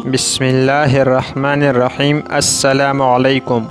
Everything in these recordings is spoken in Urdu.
بسم اللہ الرحمن الرحیم۔ السلام علیکم۔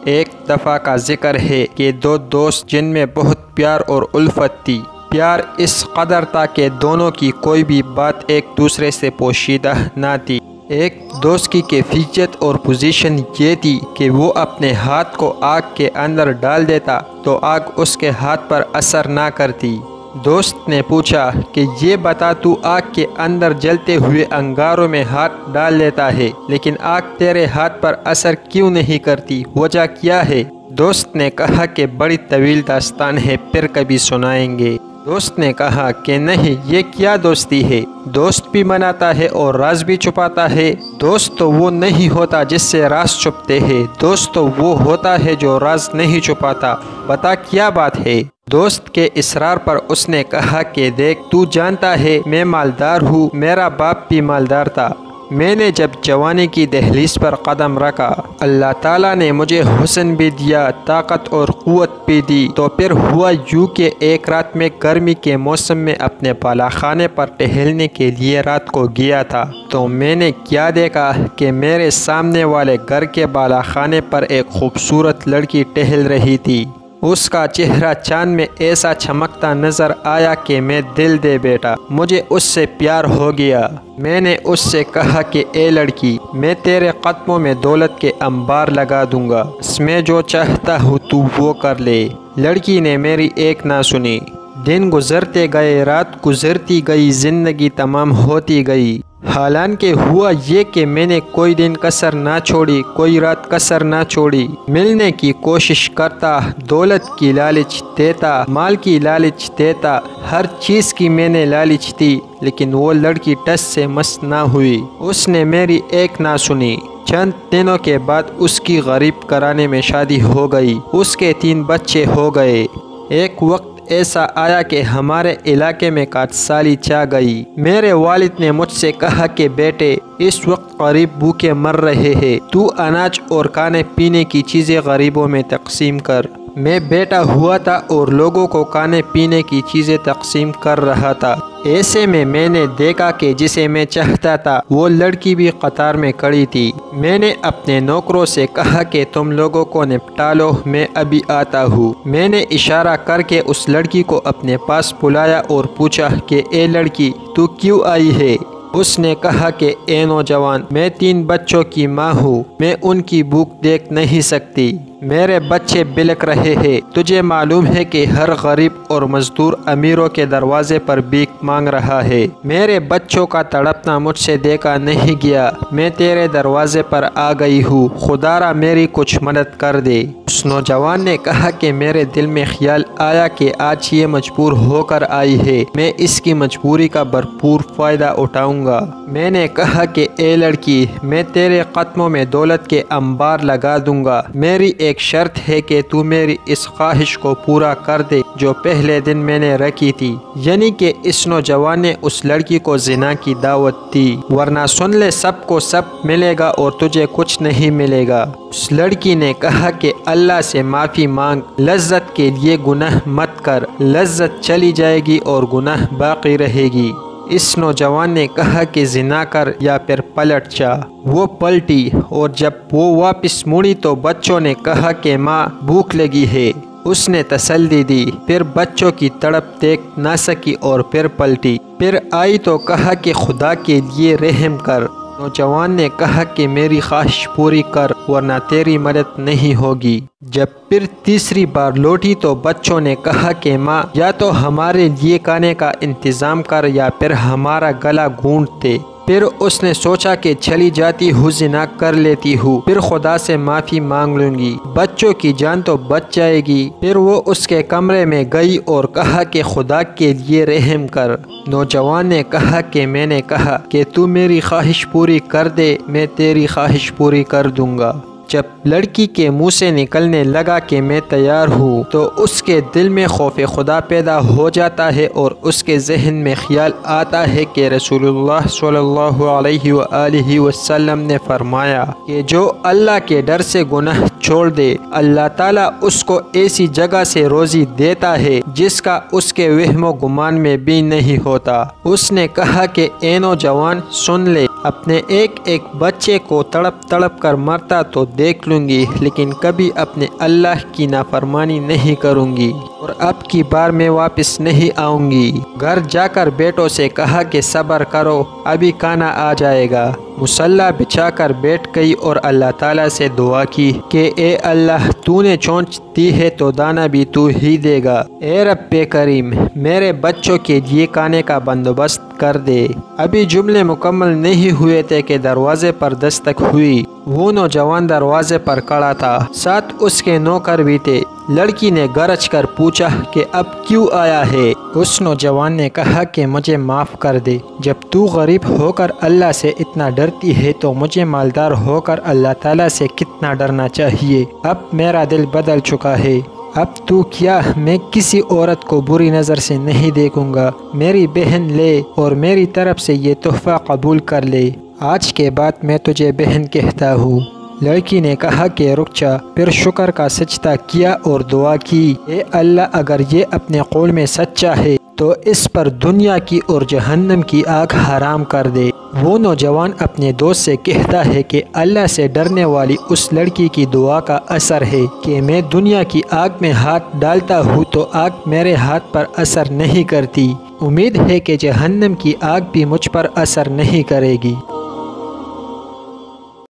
ایک دفعہ کا ذکر ہے کہ دو دوست جن میں بہت پیار اور الفت تھی۔ پیار اس قدر تھا کہ دونوں کی کوئی بھی بات ایک دوسرے سے پوشیدہ نہ تھی۔ ایک دوست کی کیفیت اور پوزیشن یہ تھی کہ وہ اپنے ہاتھ کو آگ کے اندر ڈال دیتا تو آگ اس کے ہاتھ پر اثر نہ کرتی۔ دوست نے پوچھا کہ یہ بتا، تو آگ کے اندر جلتے ہوئے انگاروں میں ہاتھ ڈال لیتا ہے لیکن آگ تیرے ہاتھ پر اثر کیوں نہیں کرتی، وجہ کیا ہے؟ دوست نے کہا کہ بڑی طویل داستان ہے، پھر کبھی سنائیں گے۔ دوست نے کہا کہ نہیں، یہ کیا دوستی ہے؟ دوست بھی مناتا ہے اور راز بھی چھپاتا ہے۔ دوست تو وہ نہیں ہوتا جس سے راز چھپتے ہیں، دوست تو وہ ہوتا ہے جو راز نہیں چھپاتا۔ بتا کیا بات ہے؟ دوست کے اصرار پر اس نے کہا کہ دیکھ، تو جانتا ہے میں مالدار ہوں، میرا باپ بھی مالدار تھا۔ میں نے جب جوانی کی دہلیز پر قدم رکھا، اللہ تعالیٰ نے مجھے حسن بھی دیا، طاقت اور قوت بھی دی۔ تو پھر ہوا یوں کہ ایک رات میں گرمی کے موسم میں اپنے بالا خانے پر ٹہلنے کے لیے رات کو گیا تھا، تو میں نے کیا دیکھا کہ میرے سامنے والے گھر کے بالا خانے پر ایک خوبصورت لڑکی ٹہل رہی تھی۔ اس کا چہرہ چاند میں ایسا چمکتا نظر آیا کہ میں دل دے بیٹھا، مجھے اس سے پیار ہو گیا۔ میں نے اس سے کہا کہ اے لڑکی، میں تیرے قدموں میں دولت کے انبار لگا دوں گا، اس میں جو چاہتا ہوں تو وہ کر لے۔ لڑکی نے میری ایک نہ سنی۔ دن گزرتے گئے، رات گزرتی گئی، زندگی تمام ہوتی گئی۔ حالانکہ ہوا یہ کہ میں نے کوئی دن کسر نہ چھوڑی، کوئی رات کسر نہ چھوڑی۔ ملنے کی کوشش کرتا، دولت کی لالچ دیتا، مال کی لالچ دیتا، ہر چیز کی میں نے لالچ دی، لیکن وہ لڑکی ٹس سے مس نہ ہوئی۔ اس نے میری ایک نہ سنی۔ چند دنوں کے بعد اس کی غریب گھرانے میں شادی ہو گئی، اس کے 3 بچے ہو گئے۔ ایک وقت ایسا آیا کہ ہمارے علاقے میں کاٹ سالی چھا گئی۔ میرے والد نے مجھ سے کہا کہ بیٹے، اس وقت غریب بھوکے مر رہے ہیں، تو اناج اور کھانے پینے کی چیزیں غریبوں میں تقسیم کر۔ میں بیٹا ہوا تھا اور لوگوں کو کھانے پینے کی چیزیں تقسیم کر رہا تھا۔ ایسے میں نے دیکھا کہ جسے میں چاہتا تھا وہ لڑکی بھی قطار میں کھڑی تھی۔ میں نے اپنے نوکروں سے کہا کہ تم لوگوں کو نپٹا لو، میں ابھی آتا ہوں۔ میں نے اشارہ کر کے اس لڑکی کو اپنے پاس بلایا اور پوچھا کہ اے لڑکی، تو کیوں آئی ہے؟ اس نے کہا کہ اے نوجوان، میں 3 بچوں کی ماں ہوں، میں ان کی بھوک دیکھ نہیں سکتی، میرے بچے بلک رہے ہیں۔ تجھے معلوم ہے کہ ہر غریب اور مزدور امیروں کے دروازے پر بھیک مانگ رہا ہے، میرے بچوں کا تڑپنا مجھ سے دیکھا نہیں گیا، میں تیرے دروازے پر آ گئی ہوں، خدا را میری کچھ مدد کر دے۔ اس نوجوان نے کہا کہ میرے دل میں خیال آیا کہ آج یہ مجبور ہو کر آئی ہے، میں اس کی مجبوری کا بھرپور فائدہ اٹھاؤں گا۔ میں نے کہا کہ اے لڑکی، میں تیرے قدموں میں دولت کے انبار لگا دوں گا، میری ایک شرط ہے کہ تو میری اس خواہش کو پورا کر دے جو پہلے دن میں نے رکھی تھی، یعنی کہ اس نوجوان نے اس لڑکی کو زنا کی دعوت دی، ورنہ سن لے، سب کو سب ملے گا اور تجھے کچھ نہیں ملے گا۔ اس لڑکی نے کہا کہ اللہ سے معافی مانگ، لذت کے لیے گناہ مت کر، لذت چلی جائے گی اور گناہ باقی رہے گی۔ اس نوجوان نے کہا کہ زنا کر یا پھر پلٹ جا۔ وہ پلٹی اور جب وہ واپس مڑی تو بچوں نے کہا کہ ماں بھوک لگی ہے۔ اس نے تسلی دی، پھر بچوں کی تڑپ دیکھ نہ سکی اور پھر پلٹی، پھر آئی تو کہا کہ خدا کے لیے رحم کر۔ نوجوان نے کہا کہ میری خواہش پوری کر ورنہ تیری مدد نہیں ہوگی۔ جب پھر تیسری بار لوٹی تو بچوں نے کہا کہ ماں یا تو ہمارے لیے کھانے کا انتظام کر یا پھر ہمارا گلا گھونٹ دے۔ پھر اس نے سوچا کہ چلی جاتی ہوں، زنا کر لیتی ہوں، پھر خدا سے معافی مانگ لوں گی، بچوں کی جان تو بچ جائے گی۔ پھر وہ اس کے کمرے میں گئی اور کہا کہ خدا کے لیے رحم کر۔ نوجوان نے کہا کہ میں نے کہا کہ تو میری خواہش پوری کر دے، میں تیری خواہش پوری کر دوں گا۔ جب لڑکی کے منہ سے نکلنے لگا کہ میں تیار ہوں تو اس کے دل میں خوف خدا پیدا ہو جاتا ہے اور اس کے ذہن میں خیال آتا ہے کہ رسول اللہ صلی اللہ علیہ وآلہ وسلم نے فرمایا کہ جو اللہ کے ڈر سے گناہ چھوڑ دے، اللہ تعالیٰ اس کو ایسی جگہ سے روزی دیتا ہے جس کا اس کے وہم و گمان میں بھی نہیں ہوتا۔ اس نے کہا کہ اے نوجوان سن لے، اپنے ایک ایک بچے کو تڑپ تڑپ کر مرتا تو دیکھ لوں گی، لیکن کبھی اپنے اللہ کی نافرمانی نہیں کروں گی، اور اب کی بار میں واپس نہیں آؤں گی۔ گھر جا کر بیٹوں سے کہا کہ صبر کرو، ابھی کھانا آ جائے گا۔ مصلی بچھا کر بیٹھ گئی اور اللہ تعالیٰ سے دعا کی کہ اے اللہ، تو نے چونچ دی ہے تو دانا بھی تو ہی دے گا۔ اے رب کریم، میرے بچوں کے لیے کھانے کا بندوبست کر دے۔ ابھی جملے مکمل نہیں ہوئے تھے کہ دروازے پر دستک ہوئی۔ وہ نوجوان دروازے پر کھڑا تھا، ساتھ اس کے نوکر بھی تھے۔ لڑکی نے گرج کر پوچھا کہ اب کیوں آیا ہے؟ اس نوجوان نے کہا کہ مجھے معاف کر دے، جب تو غریب ہو کر اللہ سے اتنا ڈرتی ہے تو مجھے مالدار ہو کر اللہ تعالیٰ سے کتنا ڈرنا چاہیے۔ اب میرا دل بدل چکا ہے، اب تو کیا، میں کسی عورت کو بری نظر سے نہیں دیکھوں گا۔ میری بہن لے اور میری طرف سے یہ تحفہ قبول کر لے، آج کے بعد میں تجھے بہن کہتا ہوں۔ لڑکی نے کہا کہ رک جا، پھر شکر کا سجدہ کیا اور دعا کی، اے اللہ، اگر یہ اپنے قول میں سچا ہے تو اس پر دنیا کی اور جہنم کی آگ حرام کر دے۔ وہ نوجوان اپنے دوست سے کہتا ہے کہ اللہ سے ڈرنے والی اس لڑکی کی دعا کا اثر ہے کہ میں دنیا کی آگ میں ہاتھ ڈالتا ہوں تو آگ میرے ہاتھ پر اثر نہیں کرتی، امید ہے کہ جہنم کی آگ بھی مجھ پر اثر نہیں کرے گی۔